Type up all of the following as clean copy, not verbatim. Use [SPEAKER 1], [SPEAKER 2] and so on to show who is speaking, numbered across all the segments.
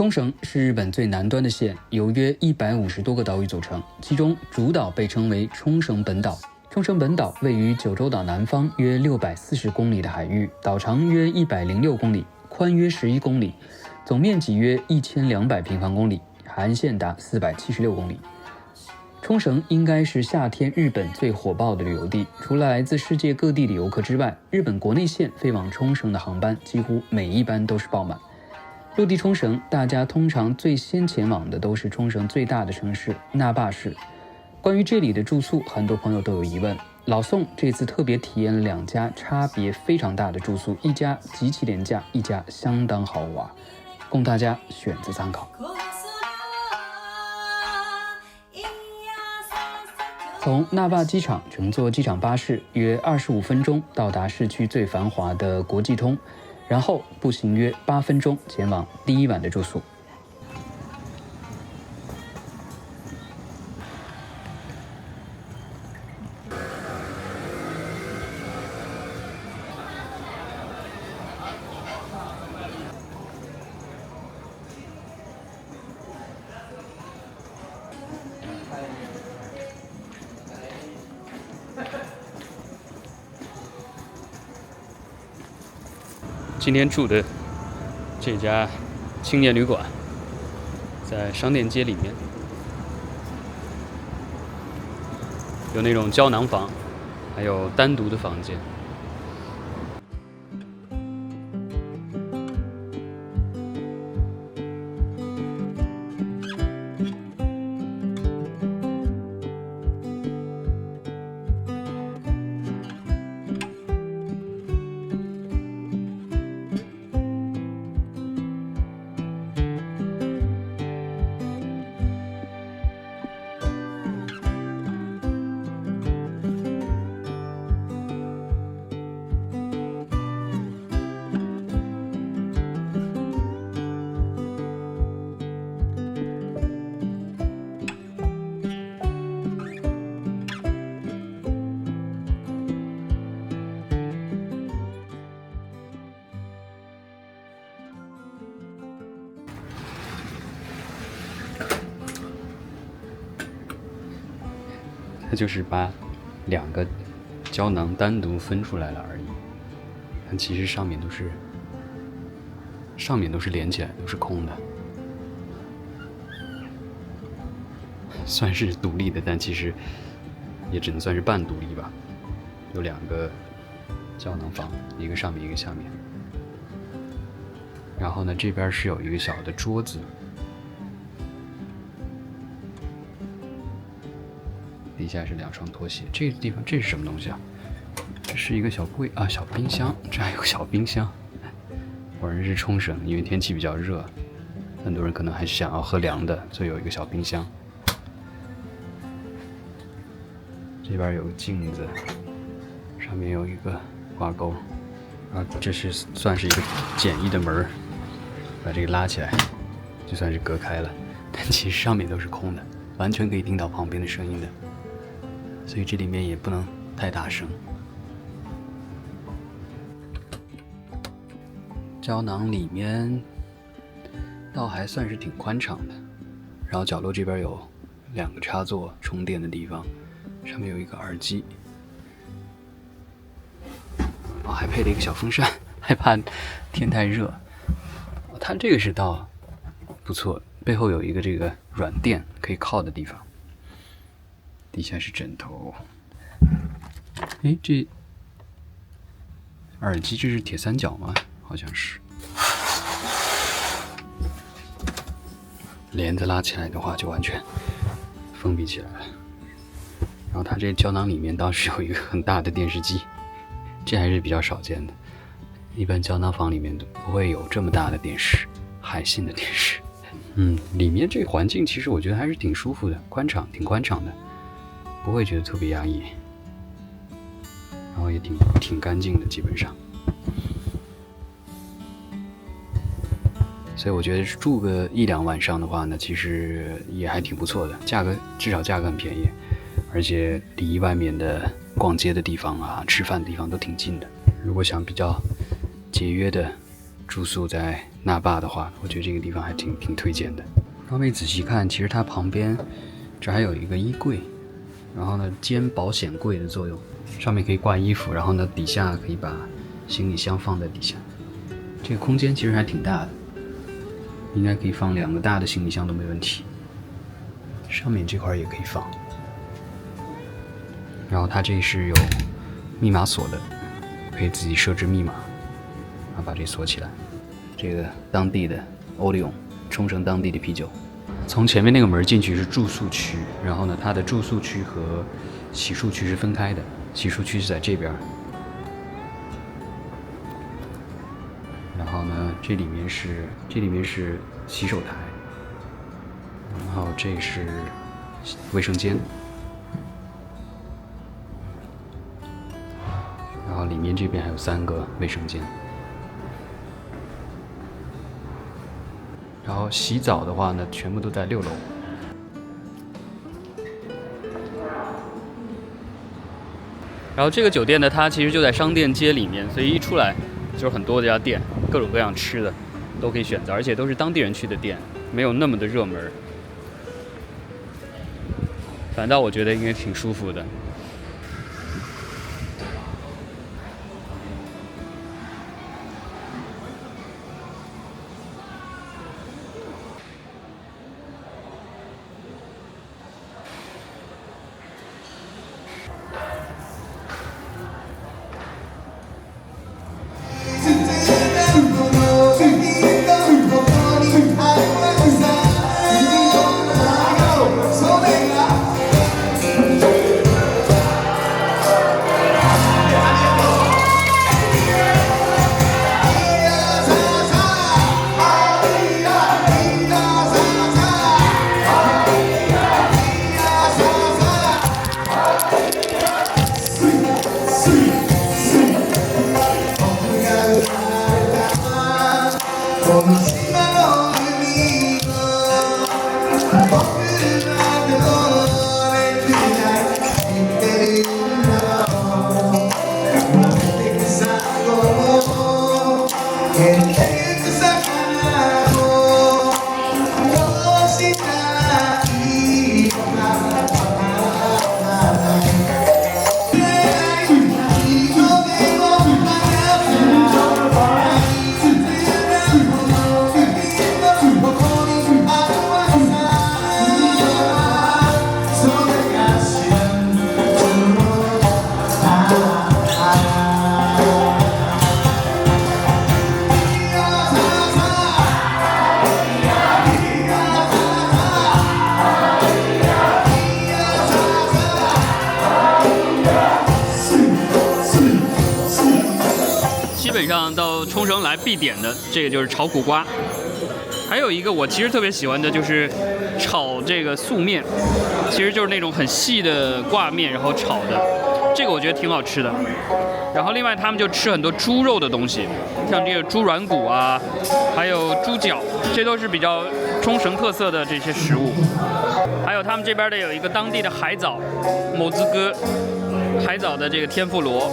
[SPEAKER 1] 冲绳是日本最南端的县，由约150多个岛屿组成，其中主岛被称为冲绳本岛。冲绳本岛位于九州岛南方约640公里的海域，岛长约106公里，宽约11公里，总面积约1200平方公里，海岸线达476公里。冲绳应该是夏天日本最火爆的旅游地，除了来自世界各地的游客之外，日本国内线飞往冲绳的航班几乎每一班都是爆满。落地冲绳，大家通常最先前往的都是冲绳最大的城市那霸市。关于这里的住宿，很多朋友都有疑问。老宋这次特别体验了2家差别非常大的住宿，一家极其廉价，一家相当豪华，供大家选择参考。从那霸机场乘坐机场巴士约25分钟到达市区最繁华的国际通，然后步行约8分钟前往第一晚的住宿。今天住的这家青年旅馆在商店街里面，有那种胶囊房，还有单独的房间。它就是把2个胶囊单独分出来了而已，但其实上面都是连起来，都是空的，算是独立的，但其实也只能算是半独立吧。有2个胶囊房，一个上面一个下面。然后呢，这边是有一个小的桌子，底下是2双拖鞋。这个地方这是什么东西啊？这是一个小柜啊，小冰箱。这还有个小冰箱。果然是冲绳，因为天气比较热，很多人可能还是想要喝凉的，所以有一个小冰箱。这边有个镜子，上面有一个挂钩。啊，这是算是一个简易的门，把这个拉起来，就算是隔开了。但其实上面都是空的，完全可以听到旁边的声音的。所以这里面也不能太大声。胶囊里面倒还算是挺宽敞的，然后角落这边有2个插座充电的地方，上面有一个耳机，还配了一个小风扇，害怕天太热。它这个是倒不错，背后有一个这个软垫可以靠的地方。底下是枕头。哎，这耳机这是铁三角吗？好像是。帘子拉起来的话，就完全封闭起来了。然后它这胶囊里面倒是有一个很大的电视机，这还是比较少见的。一般胶囊房里面都不会有这么大的电视，海信的电视。里面这个环境其实我觉得还是挺舒服的，挺宽敞的。不会觉得特别压抑，然后也挺干净的，基本上。所以我觉得住个1-2晚上的话呢，其实也还挺不错的，至少价格很便宜，而且离外面的逛街的地方啊、吃饭的地方都挺近的。如果想比较节约的住宿在那霸的话，我觉得这个地方还挺推荐的。然后你仔细看，其实它旁边这还有一个衣柜，然后呢兼保险柜的作用，上面可以挂衣服，然后呢底下可以把行李箱放在底下。这个空间其实还挺大的，应该可以放2个大的行李箱都没问题。上面这块也可以放。然后它这是有密码锁的，可以自己设置密码，然后把这锁起来。这个当地的欧利永，冲绳当地的啤酒。从前面那个门进去是住宿区，然后呢，它的住宿区和洗漱区是分开的，洗漱区是在这边。然后呢，这里面是洗手台，然后这是卫生间，然后里面这边还有3个卫生间。然后洗澡的话呢，全部都在6楼。然后这个酒店呢，它其实就在商店街里面，所以一出来就是很多家店，各种各样吃的都可以选择，而且都是当地人去的店，没有那么的热门。反倒我觉得应该挺舒服的。基本上到冲绳来必点的这个就是炒苦瓜，还有一个我其实特别喜欢的就是炒这个素面，其实就是那种很细的挂面，然后炒的，这个我觉得挺好吃的。然后另外他们就吃很多猪肉的东西，像这个猪软骨啊，还有猪脚，这都是比较冲绳特色的这些食物。还有他们这边的有一个当地的海藻，某兹哥海藻的这个天妇罗。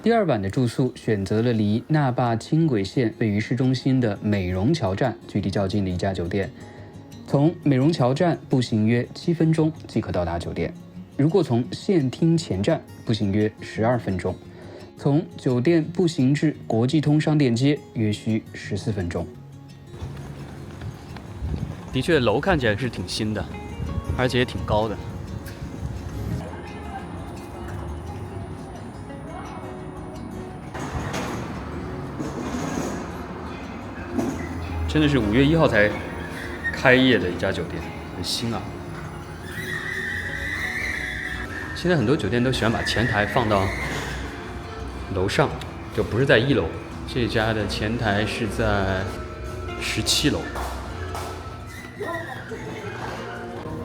[SPEAKER 1] 第2晚的住宿选择了离那霸轻轨线位于市中心的美容桥站距离较近的一家酒店。从美容桥站步行约7分钟即可到达酒店，如果从县厅前站步行约12分钟，从酒店步行至国际通商店街约需14分钟。
[SPEAKER 2] 的确，楼看起来是挺新的，而且也挺高的。真的是5月1号才开业的一家酒店，很新啊。现在很多酒店都喜欢把前台放到楼上，就不是在1楼。这家的前台是在17楼。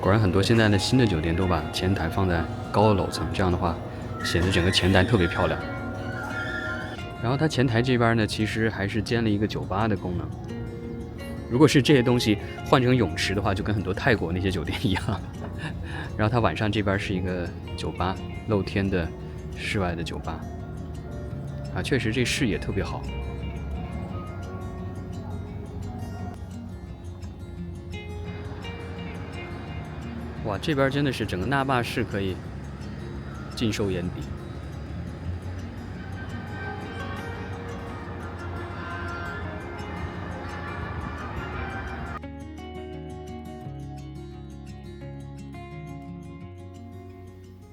[SPEAKER 2] 果然，很多现在的新的酒店都把前台放在高的楼层，这样的话显得整个前台特别漂亮。然后它前台这边呢，其实还是兼了一个酒吧的功能。如果是这些东西换成泳池的话，就跟很多泰国那些酒店一样。然后它晚上这边是一个酒吧，露天的室外的酒吧。啊，确实这视野特别好。哇，这边真的是整个那霸市可以尽收眼底。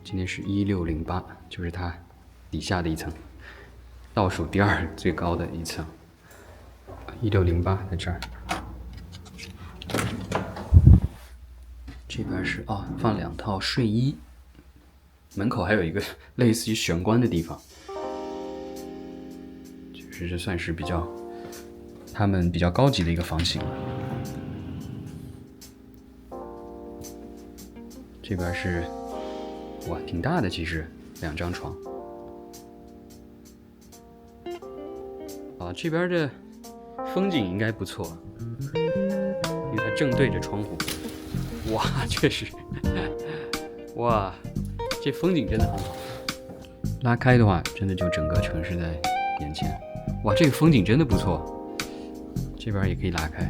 [SPEAKER 2] 今天是1608，就是它底下的一层，倒数第2最高的一层。1608在这儿。这边是放2套睡衣，门口还有一个类似于玄关的地方，就是这算是他们比较高级的一个房型了。这边是哇，挺大的，其实2张床。这边的风景应该不错，因为它正对着窗户。哇，确实，哇，这风景真的很好。拉开的话，真的就整个城市在眼前。哇，这个风景真的不错，这边也可以拉开。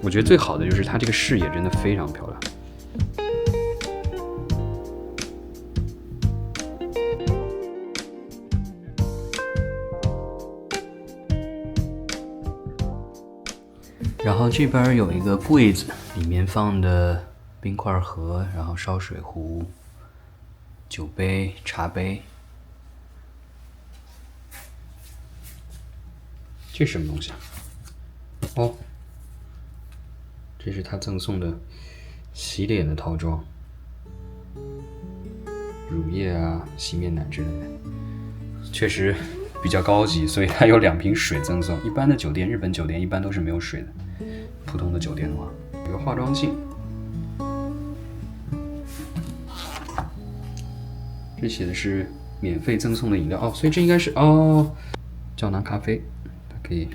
[SPEAKER 2] 我觉得最好的就是它这个视野真的非常漂亮。然后这边有一个柜子，里面放的冰块盒，然后烧水壶、酒杯、茶杯。这是什么东西啊？哦，这是他赠送的洗脸的套装，乳液啊、洗面奶之类的，确实比较高级，所以它有2瓶水赠送。一般的酒店，日本酒店一般都是没有水的，普通的酒店的话，有个化妆镜。这写的是免费赠送的饮料所以这应该是胶囊咖啡，它可以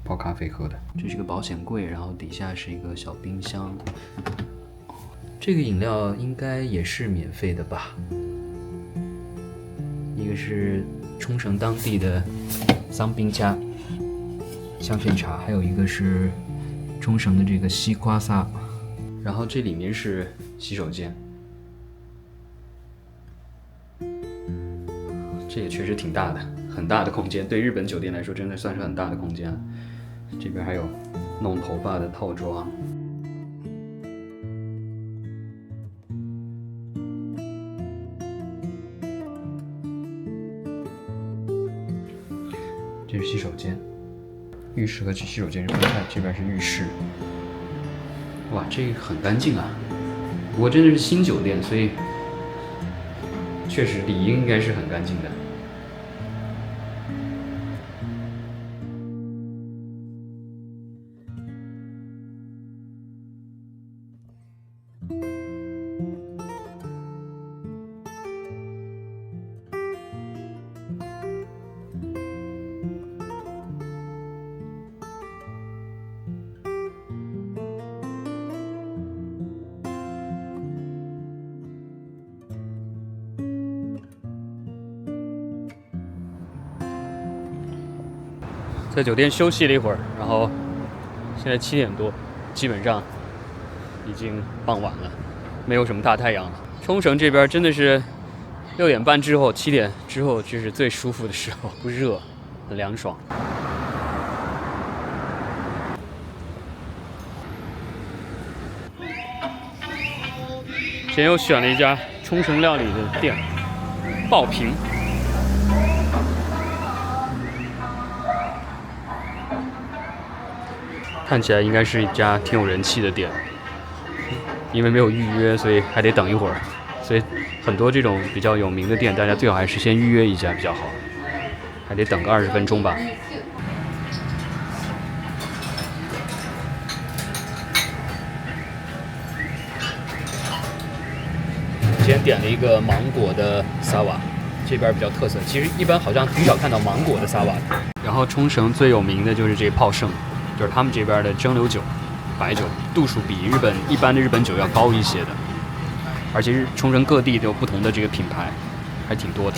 [SPEAKER 2] 泡咖啡喝的。这是个保险柜，然后底下是一个小冰箱。这个饮料应该也是免费的吧？一个是冲绳当地的桑冰加香薰茶，还有一个是冲绳的这个西瓜萨。然后这里面是洗手间，这也确实挺大的，很大的空间，对日本酒店来说真的算是很大的空间了。这边还有弄头发的套装。这是洗手间，浴室和洗手间是分开，这边是浴室。哇，这个很干净啊！不过真的是新酒店，所以确实理应应该是很干净的。在酒店休息了一会儿，然后现在7点多，基本上已经傍晚了，没有什么大太阳了。冲绳这边真的是6点半之后、7点之后，就是最舒服的时候，不热，很凉爽。今天又选了一家冲绳料理的店，爆平。看起来应该是一家挺有人气的店，因为没有预约，所以还得等一会儿。所以很多这种比较有名的店，大家最好还是先预约一下比较好，还得等个20分钟吧。今天点了一个芒果的沙瓦，这边比较特色。其实一般好像挺少看到芒果的沙瓦的。然后冲绳最有名的就是这泡盛，就是他们这边的蒸馏酒、白酒，度数比一般的日本酒要高一些的。而且冲绳各地都有不同的这个品牌，还挺多的。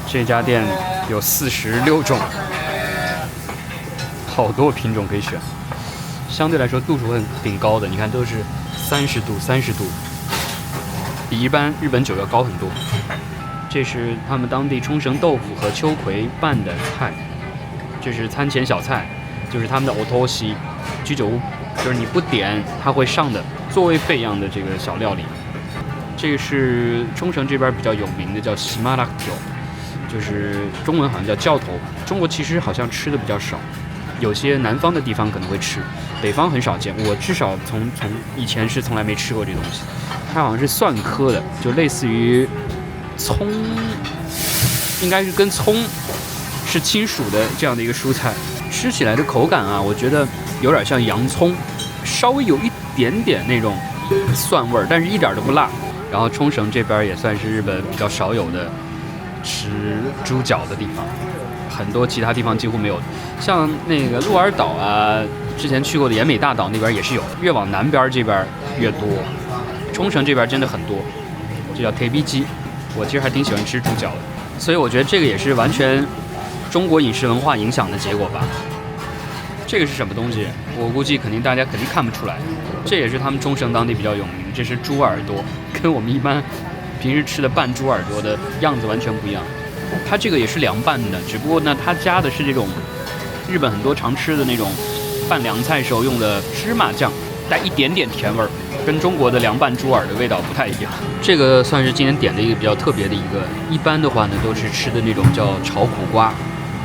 [SPEAKER 2] 这家店有46种，好多品种可以选。相对来说度数会挺高的，你看都是30度，比一般日本酒要高很多。这是他们当地冲绳豆腐和秋葵拌的菜，这是餐前小菜，就是他们的 otoshi 居酒屋，就是你不点它会上的座位费一样的这个小料理。这个是冲绳这边比较有名的，叫喜马拉酒，就是中文好像叫教头。中国其实好像吃的比较少，有些南方的地方可能会吃，北方很少见。我至少从以前是从来没吃过这东西。它好像是蒜科的，就类似于葱，应该是跟葱是亲属的这样的一个蔬菜。吃起来的口感啊，我觉得有点像洋葱，稍微有一点点那种蒜味儿，但是一点都不辣。然后冲绳这边也算是日本比较少有的吃猪脚的地方，很多其他地方几乎没有。像那个鹿儿岛啊，之前去过的岩美大岛那边也是有，越往南边这边越多。冲绳这边真的很多，这叫 T B 鸡。我其实还挺喜欢吃猪脚的，所以我觉得这个也是完全中国饮食文化影响的结果吧。这个是什么东西？我估计大家肯定看不出来。这也是他们冲绳当地比较有名的，这是猪耳朵，跟我们一般平时吃的拌猪耳朵的样子完全不一样。它这个也是凉拌的，只不过呢，它加的是这种日本很多常吃的那种拌凉菜时候用的芝麻酱，带一点点甜味儿，跟中国的凉拌猪耳的味道不太一样。这个算是今天点的一个比较特别的一个，一般的话呢都是吃的那种叫炒苦瓜，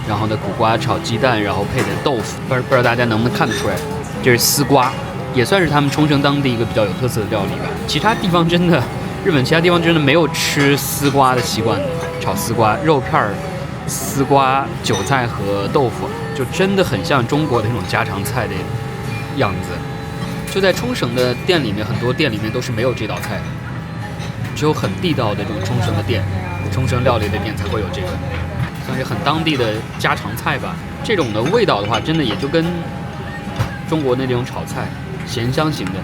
[SPEAKER 2] 然后呢苦瓜炒鸡蛋，然后配点豆腐。不知道大家能不能看得出来，这是丝瓜，也算是他们冲绳当地一个比较有特色的料理吧。其他地方真的，日本其他地方真的没有吃丝瓜的习惯的，炒丝瓜、肉片、丝瓜、韭菜和豆腐，就真的很像中国的那种家常菜的样子。就在冲绳的店里面，很多店里面都是没有这道菜的，只有很地道的这种冲绳的店、冲绳料理的店才会有这个，算是很当地的家常菜吧。这种的味道的话，真的也就跟中国那种炒菜咸香型的，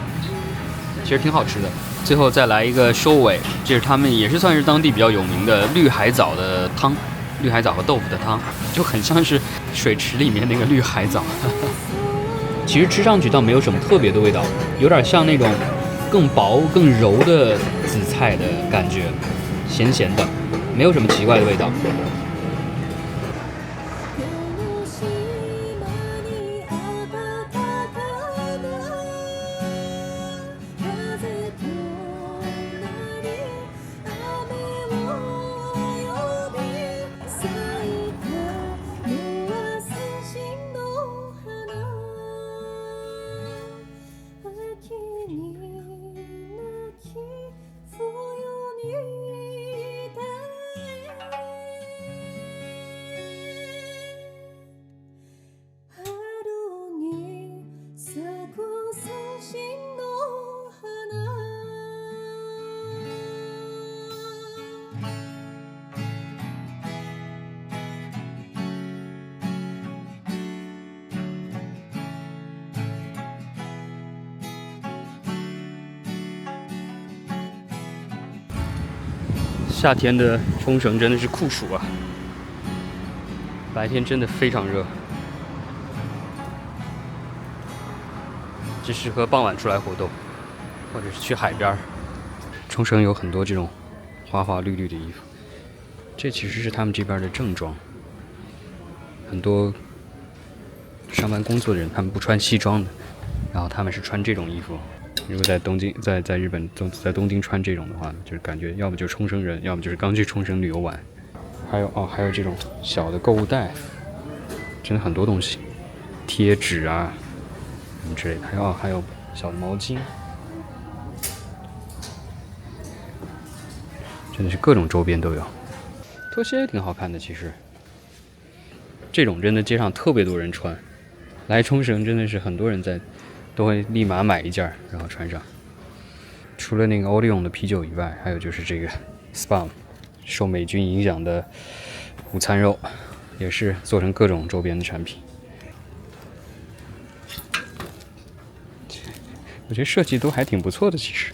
[SPEAKER 2] 其实挺好吃的。最后再来一个收尾，这是他们也是算是当地比较有名的绿海藻的汤，绿海藻和豆腐的汤，就很像是水池里面那个绿海藻。其实吃上去倒没有什么特别的味道，有点像那种更薄更柔的紫菜的感觉，咸咸的，没有什么奇怪的味道。夏天的冲绳真的是酷暑啊！白天真的非常热，只适合傍晚出来活动，或者是去海边。冲绳有很多这种花花绿绿的衣服，这其实是他们这边的正装。很多上班工作的人，他们不穿西装的，然后他们是穿这种衣服。如果在东京，在日本，在东京穿这种的话，就是感觉要么就是冲绳人，要么就是刚去冲绳旅游玩。还有这种小的购物袋，真的很多东西，贴纸啊什么之类的，还有小的毛巾，真的是各种周边都有。拖鞋也挺好看的，其实这种真的街上特别多人穿，来冲绳真的是很多人都会立马买一件然后穿上。除了那个欧利永的啤酒以外，还有就是这个 Spam。受美军影响的午餐肉，也是做成各种周边的产品。我觉得设计都还挺不错的，其实。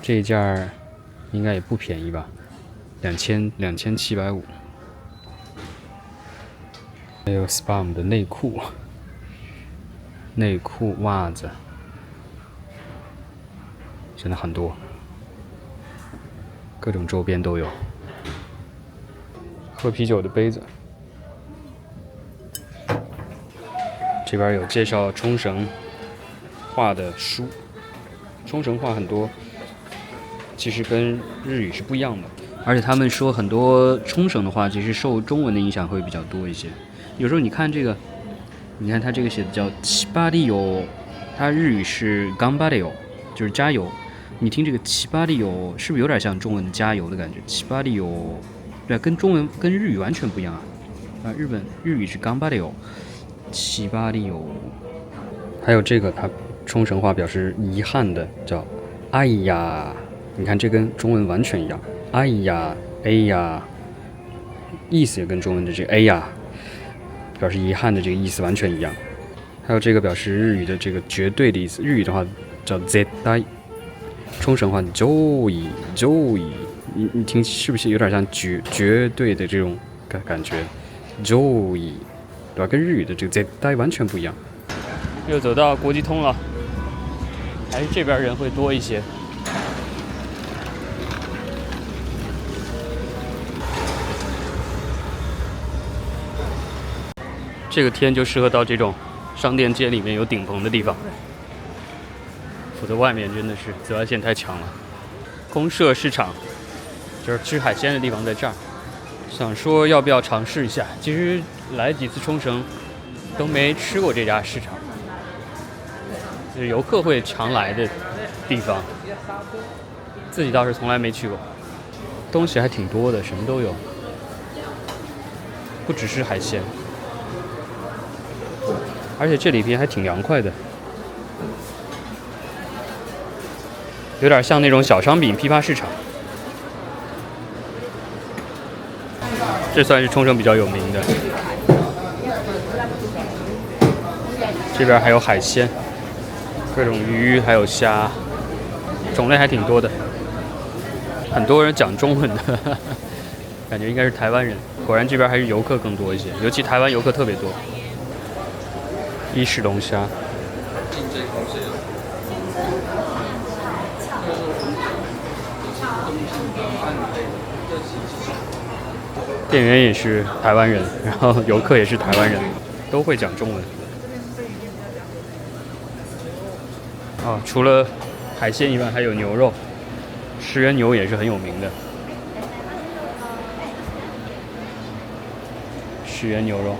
[SPEAKER 2] 这一件应该也不便宜吧，2750。还有 Spam 的内裤、袜子。真的很多，各种周边都有。喝啤酒的杯子，这边有介绍冲绳话的书。冲绳话很多，其实跟日语是不一样的，而且他们说很多冲绳的话，其实受中文的影响会比较多一些。有时候你看这个，你看它这个写的叫七八里有，它日语是頑張れよ，就是加油。你听这个七八里有，是不是有点像中文的加油的感觉？七八里有，对，跟中文跟日语完全不一样啊！日语是頑張れよ，七八里有。还有这个，它冲绳话表示遗憾的叫哎呀，你看这跟中文完全一样，哎呀，哎呀，意思也跟中文的这个哎呀表示遗憾的这个意思完全一样。还有这个表示日语的这个绝对的意思，日语的话叫絶対。冲绳话就以，你听是不是有点像绝对的这种感觉？就以，对吧？跟日语的这个絶対完全不一样。又走到国际通了，还是这边人会多一些。这个天就适合到这种商店街里面有顶棚的地方。否则外面真的是紫外线太强了。公社市场就是吃海鲜的地方，在这儿。想说要不要尝试一下，其实来几次冲绳都没吃过这家市场，就是游客会常来的地方，自己倒是从来没去过。东西还挺多的，什么都有，不只是海鲜，而且这里边还挺凉快的。有点像那种小商品批发市场，这算是冲绳比较有名的。这边还有海鲜，各种鱼还有虾，种类还挺多的。很多人讲中文的，感觉应该是台湾人。果然这边还是游客更多一些，尤其台湾游客特别多。伊势龙虾。店员也是台湾人，然后游客也是台湾人，都会讲中文。除了海鲜以外，还有牛肉，石原牛也是很有名的。石原牛肉。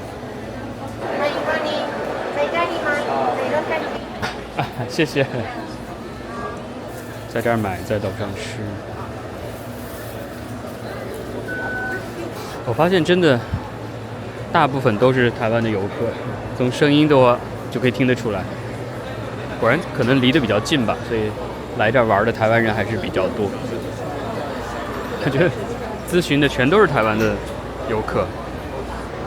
[SPEAKER 2] 谢谢。在这儿买，在岛上吃。我发现真的，大部分都是台湾的游客，从声音的话就可以听得出来。果然可能离得比较近吧，所以来这儿玩的台湾人还是比较多。感觉咨询的全都是台湾的游客，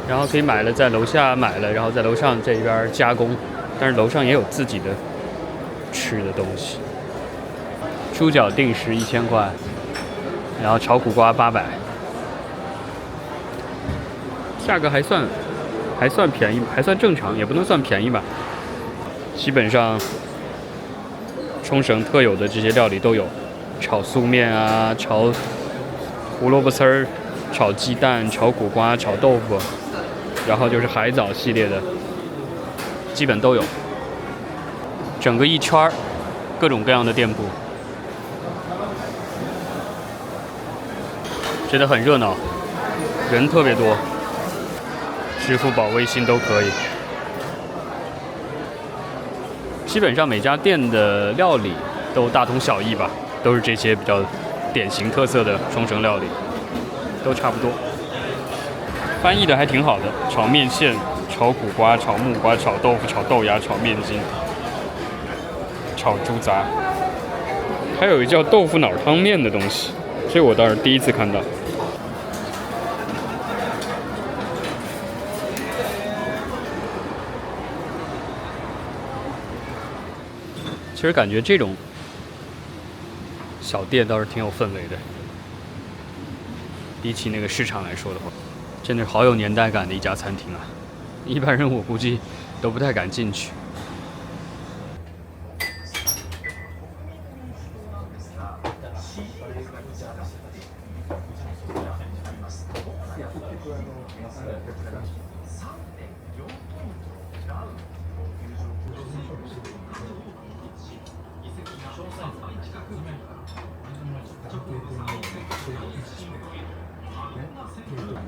[SPEAKER 2] 然后可以买了在楼下买了，然后在楼上这边加工，但是楼上也有自己的吃的东西。猪脚定时1000块，然后炒苦瓜800，价格还算便宜，还算正常，也不能算便宜吧。基本上冲绳特有的这些料理都有，炒素面啊，炒胡萝卜丝儿，炒鸡蛋，炒苦瓜，炒豆腐，然后就是海藻系列的，基本都有。整个一圈儿，各种各样的店铺，真的很热闹，人特别多，支付宝、微信都可以。基本上每家店的料理都大同小异吧，都是这些比较典型特色的冲绳料理，都差不多。翻译的还挺好的，炒面线、炒苦瓜、炒木瓜、炒豆腐、炒豆芽、炒面筋、炒猪杂，还有一个叫豆腐脑汤面的东西，这我倒是第一次看到。其实感觉这种小店倒是挺有氛围的，比起那个市场来说的话，真的好有年代感的一家餐厅啊！一般人我估计都不太敢进去。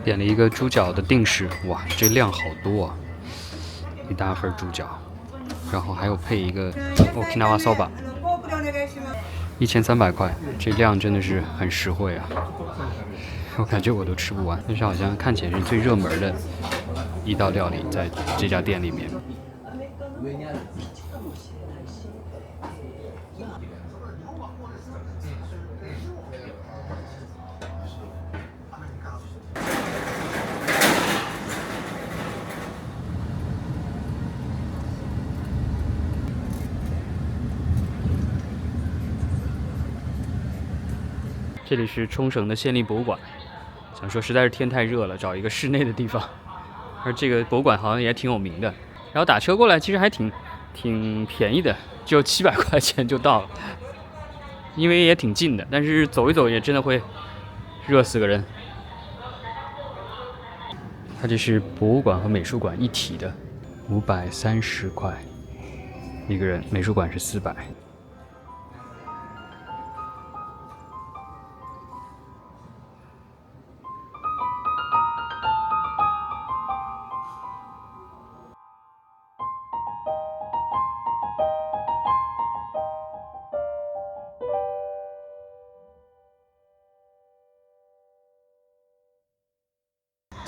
[SPEAKER 2] 点了一个猪脚的定食，哇，这量好多啊！一大份猪脚，然后还有配一个 Okinawa soba， 1300块，这量真的是很实惠啊！我感觉我都吃不完，但是好像看起来是最热门的一道料理，在这家店里面。这里是冲绳的县立博物馆，想说实在是天太热了，找一个室内的地方。而这个博物馆好像也挺有名的，然后打车过来其实还挺便宜的，只有700块钱就到了，因为也挺近的，但是走一走也真的会热死个人。它这是博物馆和美术馆一体的，530块一个人，美术馆是400。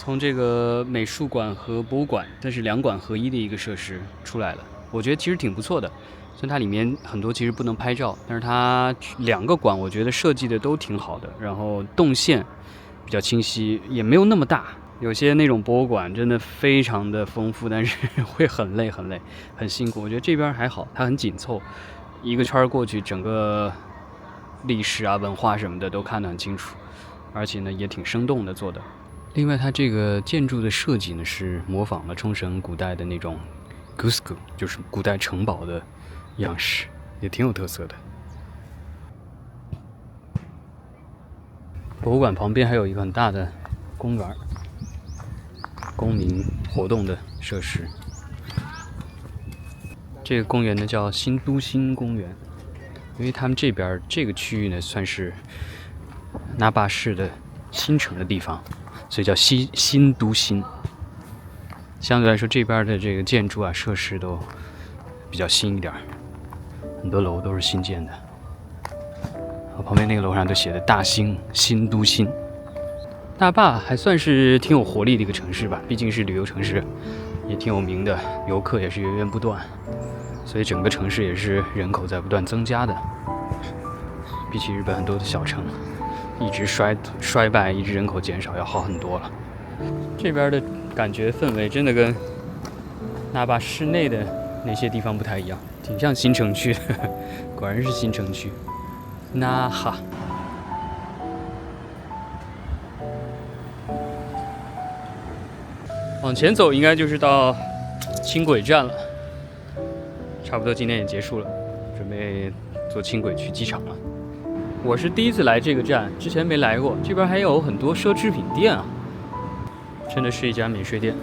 [SPEAKER 2] 从这个美术馆和博物馆，这是2馆合一的一个设施出来了，我觉得其实挺不错的。虽然它里面很多其实不能拍照，但是它2个馆我觉得设计的都挺好的，然后动线比较清晰，也没有那么大。有些那种博物馆真的非常的丰富，但是会很累很辛苦。我觉得这边还好，它很紧凑，一个圈过去，整个历史啊、文化什么的都看得很清楚，而且呢也挺生动的做的。另外，它这个建筑的设计呢，是模仿了冲绳古代的那种 Gusku， 就是古代城堡的样式，也挺有特色的。博物馆旁边还有一个很大的公园，公民活动的设施。这个公园呢叫新都心公园，因为他们这边这个区域呢算是那霸市的新城的地方。所以叫新都心，相对来说这边的这个建筑啊设施都比较新一点，很多楼都是新建的。旁边那个楼上都写的大兴新都心。大坝还算是挺有活力的一个城市吧，毕竟是旅游城市，也挺有名的，游客也是源源不断，所以整个城市也是人口在不断增加的，比起日本很多的小城一直衰败，一直人口减少，要好很多了。这边的感觉氛围真的跟那霸市内的那些地方不太一样，挺像新城区的，果然是新城区。那哈，往前走应该就是到轻轨站了，差不多今天也结束了，准备坐轻轨去机场了。我是第一次来这个站，之前没来过，这边还有很多奢侈品店啊，真的是一家免税店。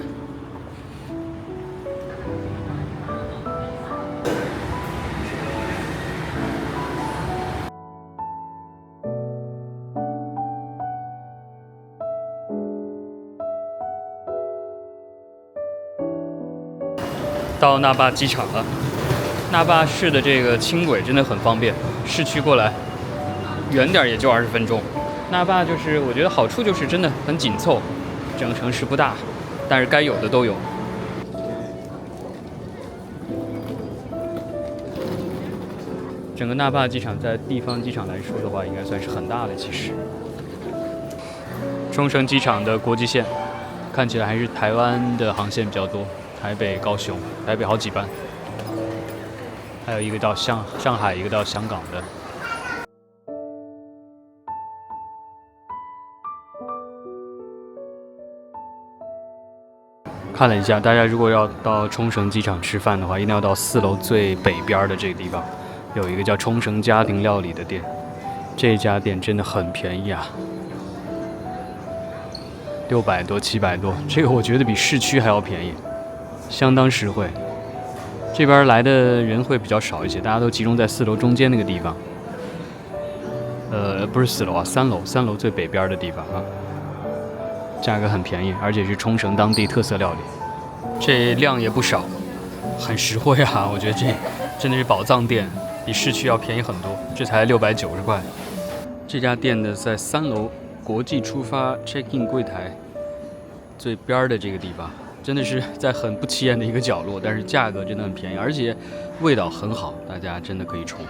[SPEAKER 2] 到那霸机场了，那霸市的这个轻轨真的很方便，市区过来远点也就20分钟。那霸就是我觉得好处就是真的很紧凑，整个城市不大，但是该有的都有。整个那霸机场在地方机场来说的话，应该算是很大的。其实，冲绳机场的国际线看起来还是台湾的航线比较多。台北、高雄，台北好几班，还有一个到上海，一个到香港的。看了一下，大家如果要到冲绳机场吃饭的话，一定要到4楼最北边的这个地方，有一个叫冲绳家庭料理的店，这家店真的很便宜啊，600多、700多，这个我觉得比市区还要便宜。相当实惠，这边来的人会比较少一些，大家都集中在4楼中间那个地方。不是4楼啊，3楼最北边的地方啊。价格很便宜，而且是冲绳当地特色料理，这量也不少，很实惠啊！我觉得这真的是宝藏店，比市区要便宜很多，这才690块。这家店的在3楼国际出发 check-in 柜台最边的这个地方。真的是在很不起眼的一个角落，但是价格真的很便宜，而且味道很好，大家真的可以冲。